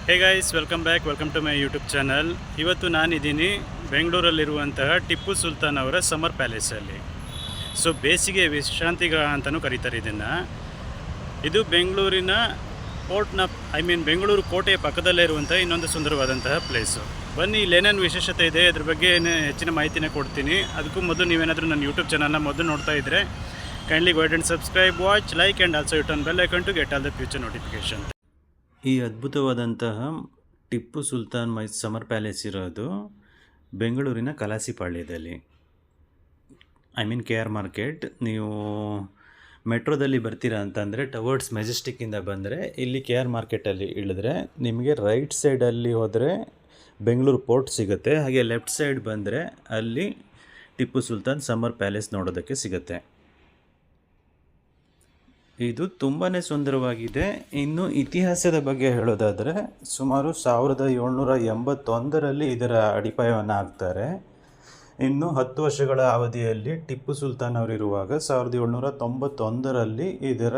Hey guys, welcome back, welcome to my YouTube channel. ಇವತ್ತು ನಾನಿದ್ದೀನಿ ಬೆಂಗಳೂರಲ್ಲಿರುವಂತಹ ಟಿಪ್ಪು ಸುಲ್ತಾನ್ ಅವರ ಸಮರ್ ಪ್ಯಾಲೇಸಲ್ಲಿ. ಸೊ ಬೇಸಿಗೆ ವಿಶ್ರಾಂತಿ ಗೃಹ ಅಂತಲೂ ಕರೀತಾರೆ ಇದನ್ನು. ಇದು ಬೆಂಗಳೂರಿನ ಬೆಂಗಳೂರು ಕೋಟೆಯ ಪಕ್ಕದಲ್ಲೇ ಇರುವಂಥ ಇನ್ನೊಂದು ಸುಂದರವಾದಂತಹ ಪ್ಲೇಸು. ಬನ್ನಿ, ಇಲ್ಲೇನೇನು ವಿಶೇಷತೆ ಇದೆ ಅದ್ರ ಬಗ್ಗೆ ಹೆಚ್ಚಿನ ಮಾಹಿತಿನ ಕೊಡ್ತೀನಿ. ಅದಕ್ಕೂ ಮೊದಲು ನೀವೇನಾದರೂ ನನ್ನ ಯೂಟ್ಯೂಬ್ ಚಾನಲ್ನ ಮೊದಲು ನೋಡ್ತಾ ಇದ್ದರೆ kindly go ahead and subscribe, watch, like and also you turn bell icon to get all the future notification. ಈ ಅದ್ಭುತವಾದಂತಹ ಟಿಪ್ಪು ಸುಲ್ತಾನ್ ಸಮರ್ ಪ್ಯಾಲೇಸ್ ಇರೋದು ಬೆಂಗಳೂರಿನ ಕಲಾಸಿಪಾಳ್ಯದಲ್ಲಿ. KR market. ನೀವು ಮೆಟ್ರೋದಲ್ಲಿ ಬರ್ತೀರಾ ಅಂತಂದರೆ ಟವರ್ಡ್ಸ್ ಮೆಜೆಸ್ಟಿಕ್ಕಿಂದ ಬಂದರೆ ಇಲ್ಲಿ KR ಮಾರ್ಕೆಟಲ್ಲಿ ಇಳಿದ್ರೆ ನಿಮಗೆ ರೈಟ್ ಸೈಡಲ್ಲಿ ಹೋದರೆ ಬೆಂಗಳೂರು ಪೋರ್ಟ್ ಸಿಗುತ್ತೆ. ಹಾಗೆ ಲೆಫ್ಟ್ ಸೈಡ್ ಬಂದರೆ ಅಲ್ಲಿ ಟಿಪ್ಪು ಸುಲ್ತಾನ್ ಸಮರ್ ಪ್ಯಾಲೇಸ್ ನೋಡೋದಕ್ಕೆ ಸಿಗುತ್ತೆ. ಇದು ತುಂಬಾ ಸುಂದರವಾಗಿದೆ. ಇನ್ನು ಇತಿಹಾಸದ ಬಗ್ಗೆ ಹೇಳೋದಾದರೆ ಸುಮಾರು 1781ರಲ್ಲಿ ಇದರ ಅಡಿಪಾಯವನ್ನು ಹಾಕ್ತಾರೆ. ಇನ್ನು 10 ವರ್ಷಗಳ ಅವಧಿಯಲ್ಲಿ ಟಿಪ್ಪು ಸುಲ್ತಾನ್ ಅವರಿರುವಾಗ 1791ರಲ್ಲಿ ಇದರ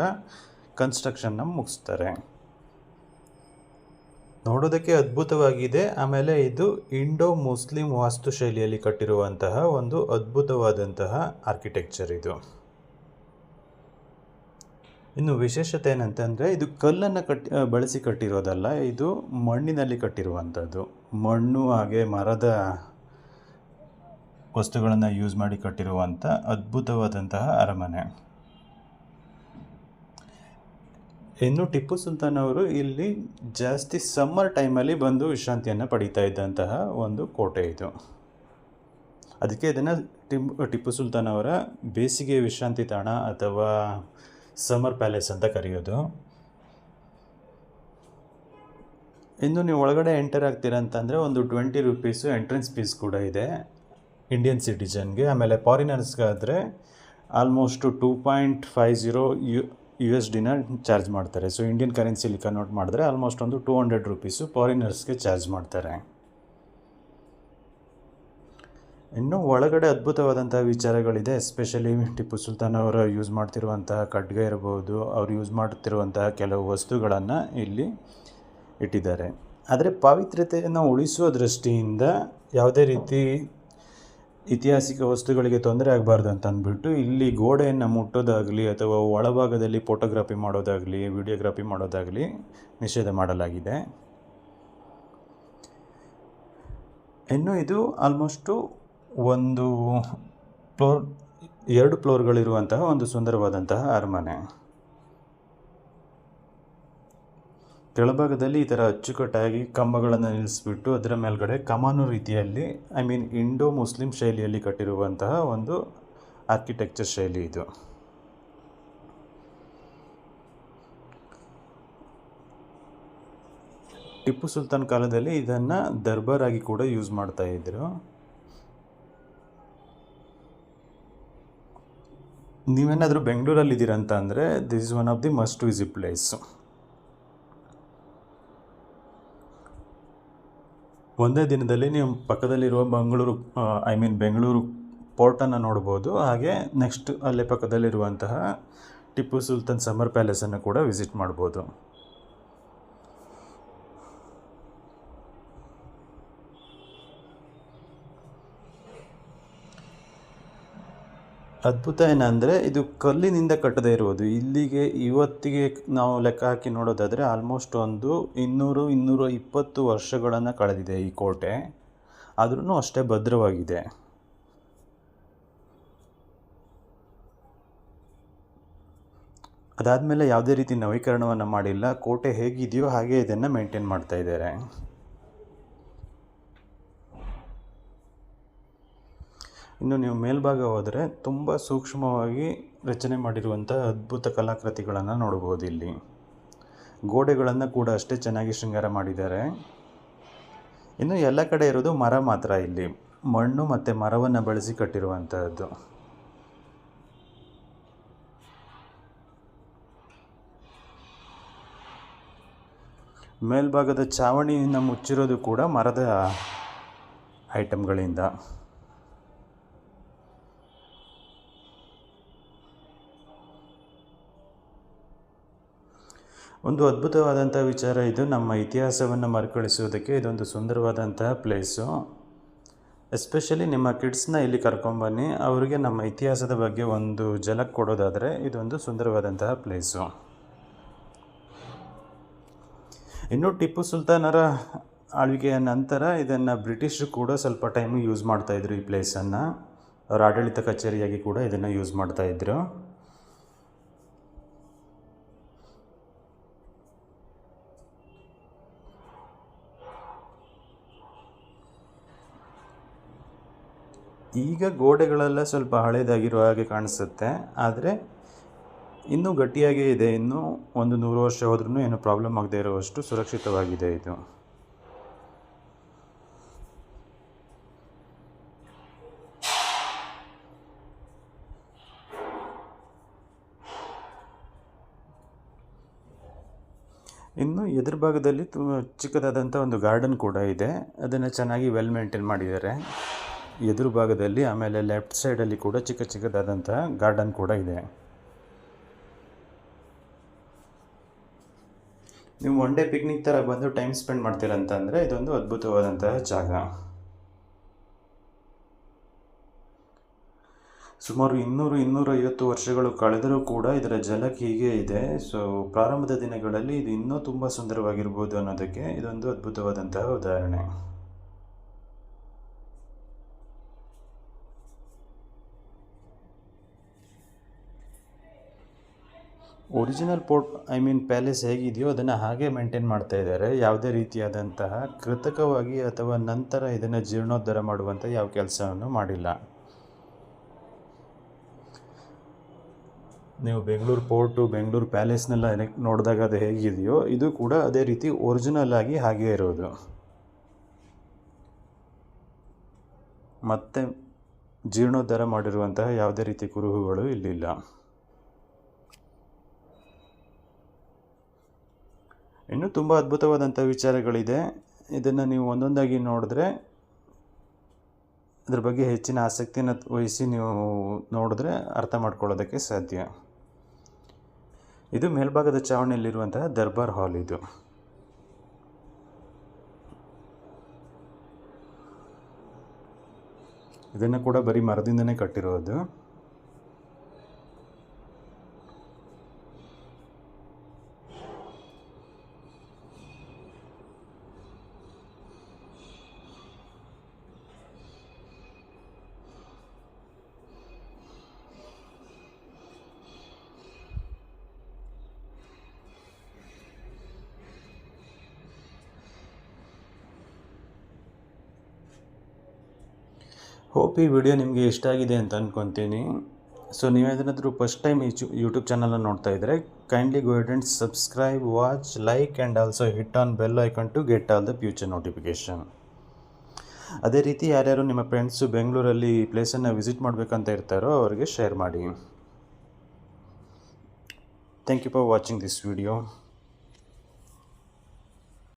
ಕನ್ಸ್ಟ್ರಕ್ಷನ್ನ ಮುಗಿಸ್ತಾರೆ. ನೋಡೋದಕ್ಕೆ ಅದ್ಭುತವಾಗಿದೆ. ಆಮೇಲೆ ಇದು ಇಂಡೋ ಮುಸ್ಲಿಂ ವಾಸ್ತುಶೈಲಿಯಲ್ಲಿ ಕಟ್ಟಿರುವಂತಹ ಒಂದು ಅದ್ಭುತವಾದಂತಹ ಆರ್ಕಿಟೆಕ್ಚರ್ ಇದು. ಇನ್ನು ವಿಶೇಷತೆ ಏನಂತಂದರೆ ಇದು ಕಲ್ಲನ್ನು ಬಳಸಿ ಕಟ್ಟಿರೋದಲ್ಲ, ಇದು ಮಣ್ಣಿನಲ್ಲಿ ಕಟ್ಟಿರುವಂಥದ್ದು. ಮಣ್ಣು ಹಾಗೆ ಮರದ ವಸ್ತುಗಳನ್ನು ಯೂಸ್ ಮಾಡಿ ಕಟ್ಟಿರುವಂಥ ಅದ್ಭುತವಾದಂತಹ ಅರಮನೆ. ಇನ್ನು ಟಿಪ್ಪು ಸುಲ್ತಾನ್ ಅವರು ಇಲ್ಲಿ ಜಾಸ್ತಿ ಸಮ್ಮರ್ ಟೈಮಲ್ಲಿ ಬಂದು ವಿಶ್ರಾಂತಿಯನ್ನು ಪಡೀತಾ ಇದ್ದಂತಹ ಒಂದು ಕೋಟೆ ಇದು. ಅದಕ್ಕೆ ಇದನ್ನು ಟಿಪ್ಪು ಸುಲ್ತಾನ್ ಅವರ ಬೇಸಿಗೆ ವಿಶ್ರಾಂತಿ ತಾಣ ಅಥವಾ ಸಮರ್ ಪ್ಯಾಲೇಸ್ ಅಂತ ಕರೆಯೋದು. ಇನ್ನು ನೀವು ಒಳಗಡೆ ಎಂಟರ್ ಆಗ್ತೀರಾ ಅಂತಂದರೆ ಒಂದು 20 ರೂಪೀಸು ಎಂಟ್ರೆನ್ಸ್ ಫೀಸ್ ಕೂಡ ಇದೆ ಇಂಡಿಯನ್ ಸಿಟಿಜನ್ಗೆ. ಆಮೇಲೆ ಫಾರಿನರ್ಸ್ಗಾದರೆ ಆಲ್ಮೋಸ್ಟ್ 2.50 USD ಚಾರ್ಜ್ ಮಾಡ್ತಾರೆ. ಸೊ ಇಂಡಿಯನ್ ಕರೆನ್ಸಿಲಿ ಕನ್ವರ್ಟ್ ಮಾಡಿದ್ರೆ ಆಲ್ಮೋಸ್ಟ್ ಒಂದು 200 ರೂಪೀಸು ಫಾರಿನರ್ಸ್ಗೆ ಚಾರ್ಜ್ ಮಾಡ್ತಾರೆ. ಇನ್ನು ಒಳಗಡೆ ಅದ್ಭುತವಾದಂಥ ವಿಚಾರಗಳಿದೆ. ಎಸ್ಪೆಷಲಿ ಟಿಪ್ಪು ಸುಲ್ತಾನ್ ಅವರು ಯೂಸ್ ಮಾಡ್ತಿರುವಂತಹ ಖಡ್ಗ ಇರಬಹುದು, ಅವರು ಯೂಸ್ ಮಾಡ್ತಿರುವಂತಹ ಕೆಲವು ವಸ್ತುಗಳನ್ನು ಇಲ್ಲಿ ಇಟ್ಟಿದ್ದಾರೆ. ಆದರೆ ಪಾವಿತ್ರ್ಯತೆಯನ್ನು ಉಳಿಸುವ ದೃಷ್ಟಿಯಿಂದ ಯಾವುದೇ ರೀತಿ ಐತಿಹಾಸಿಕ ವಸ್ತುಗಳಿಗೆ ತೊಂದರೆ ಆಗಬಾರ್ದು ಅಂತ ಅಂದ್ಬಿಟ್ಟು ಇಲ್ಲಿ ಗೋಡೆಯನ್ನು ಮುಟ್ಟೋದಾಗಲಿ ಅಥವಾ ಒಳಭಾಗದಲ್ಲಿ ಫೋಟೋಗ್ರಫಿ ಮಾಡೋದಾಗಲಿ ವಿಡಿಯೋಗ್ರಫಿ ಮಾಡೋದಾಗಲಿ ನಿಷೇಧ ಮಾಡಲಾಗಿದೆ. ಇನ್ನು ಇದು ಆಲ್ಮೋಸ್ಟು ಒಂದು ಫ್ಲೋರ್ 2 ಫ್ಲೋರ್ಗಳಿರುವಂತಹ ಒಂದು ಸುಂದರವಾದಂತಹ ಅರಮನೆ. ಕೆಳಭಾಗದಲ್ಲಿ ಈ ಥರ ಅಚ್ಚುಕಟ್ಟಾಗಿ ಕಂಬಗಳನ್ನು ನಿಲ್ಲಿಸ್ಬಿಟ್ಟು ಅದರ ಮೇಲ್ಗಡೆ ಕಮಾನು ರೀತಿಯಲ್ಲಿ ಇಂಡೋ ಮುಸ್ಲಿಂ ಶೈಲಿಯಲ್ಲಿ ಕಟ್ಟಿರುವಂತಹ ಒಂದು ಆರ್ಕಿಟೆಕ್ಚರ್ ಶೈಲಿ ಇದು. ಟಿಪ್ಪು ಸುಲ್ತಾನ್ ಕಾಲದಲ್ಲಿ ಇದನ್ನು ದರ್ಬಾರ್ ಆಗಿ ಕೂಡ ಯೂಸ್ ಮಾಡ್ತಾ ಇದ್ರು. ನೀವೇನಾದರೂ ಬೆಂಗಳೂರಲ್ಲಿ ಇದ್ದೀರಾ ಅಂತ ಅಂದರೆ this is one of the must visit place. ಒಂದೇ ದಿನದಲ್ಲಿ ನೀವು ಪಕ್ಕದಲ್ಲಿರುವ ಬೆಂಗಳೂರು ಪೋರ್ಟನ್ನು ನೋಡ್ಬೋದು. ಹಾಗೆ ನೆಕ್ಸ್ಟ್ ಅಲ್ಲೇ ಪಕ್ಕದಲ್ಲಿರುವಂತಹ ಟಿಪ್ಪು ಸುಲ್ತಾನ್ ಸಮರ್ ಪ್ಯಾಲೇಸನ್ನು ಕೂಡ ವಿಸಿಟ್ ಮಾಡ್ಬೋದು. ಅದ್ಭುತ ಏನಂದರೆ ಇದು ಕಲ್ಲಿನಿಂದ ಕಟ್ಟದೇ ಇರುವುದು. ಇಲ್ಲಿಗೆ ಇವತ್ತಿಗೆ ನಾವು ಲೆಕ್ಕ ಹಾಕಿ ನೋಡೋದಾದರೆ ಆಲ್ಮೋಸ್ಟ್ ಒಂದು 200-220 ವರ್ಷಗಳನ್ನು ಕಳೆದಿದೆ ಈ ಕೋಟೆ. ಆದ್ರೂ ಅಷ್ಟೇ ಭದ್ರವಾಗಿದೆ. ಅದಾದಮೇಲೆ ಯಾವುದೇ ರೀತಿ ನವೀಕರಣವನ್ನು ಮಾಡಿಲ್ಲ. ಕೋಟೆ ಹೇಗಿದೆಯೋ ಹಾಗೆ ಇದನ್ನು ಮೇಂಟೈನ್ ಮಾಡ್ತಾ ಇದ್ದಾರೆ. ಇನ್ನು ನೀವು ಮೇಲ್ಭಾಗ ಹೋದರೆ ತುಂಬ ಸೂಕ್ಷ್ಮವಾಗಿ ರಚನೆ ಮಾಡಿರುವಂಥ ಅದ್ಭುತ ಕಲಾಕೃತಿಗಳನ್ನು ನೋಡ್ಬೋದು. ಇಲ್ಲಿ ಗೋಡೆಗಳನ್ನು ಕೂಡ ಅಷ್ಟೇ ಚೆನ್ನಾಗಿ ಶೃಂಗಾರ ಮಾಡಿದ್ದಾರೆ. ಇನ್ನು ಎಲ್ಲ ಕಡೆ ಇರೋದು ಮರ ಮಾತ್ರ. ಇಲ್ಲಿ ಮಣ್ಣು ಮತ್ತು ಮರವನ್ನು ಬಳಸಿ ಕಟ್ಟಿರುವಂತಹದ್ದು. ಮೇಲ್ಭಾಗದ ಚಾವಣಿಯನ್ನು ಮುಚ್ಚಿರೋದು ಕೂಡ ಮರದ ಐಟಮ್ಗಳಿಂದ. ಒಂದು ಅದ್ಭುತವಾದಂಥ ವಿಚಾರ ಇದು. ನಮ್ಮ ಇತಿಹಾಸವನ್ನು ಮರುಕಳಿಸುವುದಕ್ಕೆ ಇದೊಂದು ಸುಂದರವಾದಂತಹ ಪ್ಲೇಸು. ಎಸ್ಪೆಷಲಿ ನಿಮ್ಮ ಕಿಡ್ಸ್ನ ಇಲ್ಲಿ ಕರ್ಕೊಂಬನ್ನಿ, ಅವರಿಗೆ ನಮ್ಮ ಇತಿಹಾಸದ ಬಗ್ಗೆ ಒಂದು ಝಲಕ್ ಕೊಡೋದಾದರೆ ಇದೊಂದು ಸುಂದರವಾದಂತಹ ಪ್ಲೇಸು. ಇನ್ನು ಟಿಪ್ಪು ಸುಲ್ತಾನರ ಆಳ್ವಿಕೆಯ ನಂತರ ಇದನ್ನು ಬ್ರಿಟಿಷರು ಕೂಡ ಸ್ವಲ್ಪ ಟೈಮ್ ಯೂಸ್ ಮಾಡ್ತಾಯಿದ್ರು. ಈ ಪ್ಲೇಸನ್ನು ಅವರ ಆಡಳಿತ ಕಚೇರಿಯಾಗಿ ಕೂಡ ಇದನ್ನು ಯೂಸ್ ಮಾಡ್ತಾಯಿದ್ರು. ಈಗ ಗೋಡೆಗಳೆಲ್ಲ ಸ್ವಲ್ಪ ಹಳೇದಾಗಿರೋ ಹಾಗೆ ಕಾಣಿಸುತ್ತೆ, ಆದರೆ ಇನ್ನೂ ಗಟ್ಟಿಯಾಗೇ ಇದೆ. ಇನ್ನೂ 100 ವರ್ಷ ಹೋದ್ರೂ ಏನು ಪ್ರಾಬ್ಲಮ್ ಆಗದೆ ಇರುವಷ್ಟು ಸುರಕ್ಷಿತವಾಗಿದೆ ಇದು. ಇನ್ನು ಎದುರು ಭಾಗದಲ್ಲಿ ಚಿಕ್ಕದಾದಂಥ ಒಂದು ಗಾರ್ಡನ್ ಕೂಡ ಇದೆ. ಅದನ್ನು ಚೆನ್ನಾಗಿ ವೆಲ್ ಮೇಂಟೈನ್ ಮಾಡಿದ್ದಾರೆ ಎದುರು ಭಾಗದಲ್ಲಿ. ಆಮೇಲೆ ಲೆಫ್ಟ್ ಸೈಡಲ್ಲಿ ಕೂಡ ಚಿಕ್ಕದಾದಂಥ ಗಾರ್ಡನ್ ಕೂಡ ಇದೆ. ನೀವು ಒನ್ ಡೇ ಪಿಕ್ನಿಕ್ ಥರ ಬಂದು ಟೈಮ್ ಸ್ಪೆಂಡ್ ಮಾಡ್ತೀರಂತಂದರೆ ಇದೊಂದು ಅದ್ಭುತವಾದಂತಹ ಜಾಗ. ಸುಮಾರು 200-250 ವರ್ಷಗಳು ಕಳೆದರೂ ಕೂಡ ಇದರ ಝಲಕ್ ಹೀಗೆ ಇದೆ. ಸೊ ಪ್ರಾರಂಭದ ದಿನಗಳಲ್ಲಿ ಇದು ಇನ್ನೂ ತುಂಬ ಸುಂದರವಾಗಿರ್ಬೋದು ಅನ್ನೋದಕ್ಕೆ ಇದೊಂದು ಅದ್ಭುತವಾದಂತಹ ಉದಾಹರಣೆ. ಒರಿಜಿನಲ್ ಪ್ಯಾಲೇಸ್ ಹೇಗಿದೆಯೋ ಅದನ್ನು ಹಾಗೆ ಮೇಂಟೈನ್ ಮಾಡ್ತಾ ಇದ್ದಾರೆ. ಯಾವುದೇ ರೀತಿಯಾದಂತಹ ಕೃತಕವಾಗಿ ಅಥವಾ ನಂತರ ಇದನ್ನು ಜೀರ್ಣೋದ್ಧಾರ ಮಾಡುವಂಥ ಯಾವ ಕೆಲಸವನ್ನು ಮಾಡಿಲ್ಲ. ನೀವು ಬೆಂಗಳೂರು ಪೋರ್ಟು, ಬೆಂಗಳೂರು ಪ್ಯಾಲೇಸ್ನೆಲ್ಲ ನೋಡಿದಾಗ ಅದು ಹೇಗಿದೆಯೋ ಇದು ಕೂಡ ಅದೇ ರೀತಿ ಒರಿಜಿನಲ್ ಆಗಿ ಹಾಗೇ ಇರೋದು. ಮತ್ತೆ ಜೀರ್ಣೋದ್ಧಾರ ಮಾಡಿರುವಂತಹ ಯಾವುದೇ ರೀತಿ ಕುರುಹುಗಳು ಇಲ್ಲಿಲ್ಲ. ಇನ್ನೂ ತುಂಬ ಅದ್ಭುತವಾದಂಥ ವಿಚಾರಗಳಿದೆ. ಇದನ್ನು ನೀವು ಒಂದೊಂದಾಗಿ ನೋಡಿದ್ರೆ ಇದ್ರ ಬಗ್ಗೆ ಹೆಚ್ಚಿನ ಆಸಕ್ತಿನ ವಹಿಸಿ ನೀವು ನೋಡಿದ್ರೆ ಅರ್ಥ ಮಾಡ್ಕೊಳ್ಳೋದಕ್ಕೆ ಸಾಧ್ಯ. ಇದು ಮೇಲ್ಭಾಗದ ಚಾವಣಿಯಲ್ಲಿರುವಂತಹ ದರ್ಬಾರ್ ಹಾಲ್. ಇದು ಇದನ್ನು ಕೂಡ ಬರೀ ಮರದಿಂದನೇ ಕಟ್ಟಿರೋದು. ಹೋಪ್ ಈ ವಿಡಿಯೋ ನಿಮಗೆ ಇಷ್ಟ ಆಗಿದೆ ಅಂತ ಅಂದ್ಕೊತೀನಿ. ಸೊ ನೀವೇನಾದರೂ ಫಸ್ಟ್ ಟೈಮ್ ಈ ಯೂಟ್ಯೂಬ್ ಚಾನಲನ್ನು ನೋಡ್ತಾ ಇದ್ದರೆ kindly go ahead and subscribe, watch, like and also hit on bell icon to get all the future notification. ಅದೇ ರೀತಿ ಯಾರ್ಯಾರು ನಿಮ್ಮ ಫ್ರೆಂಡ್ಸು ಬೆಂಗಳೂರಲ್ಲಿ ಈ ಪ್ಲೇಸನ್ನು ವಿಸಿಟ್ ಮಾಡಬೇಕಂತ ಇರ್ತಾರೋ ಅವರಿಗೆ ಶೇರ್ ಮಾಡಿ. Thank you for watching this video.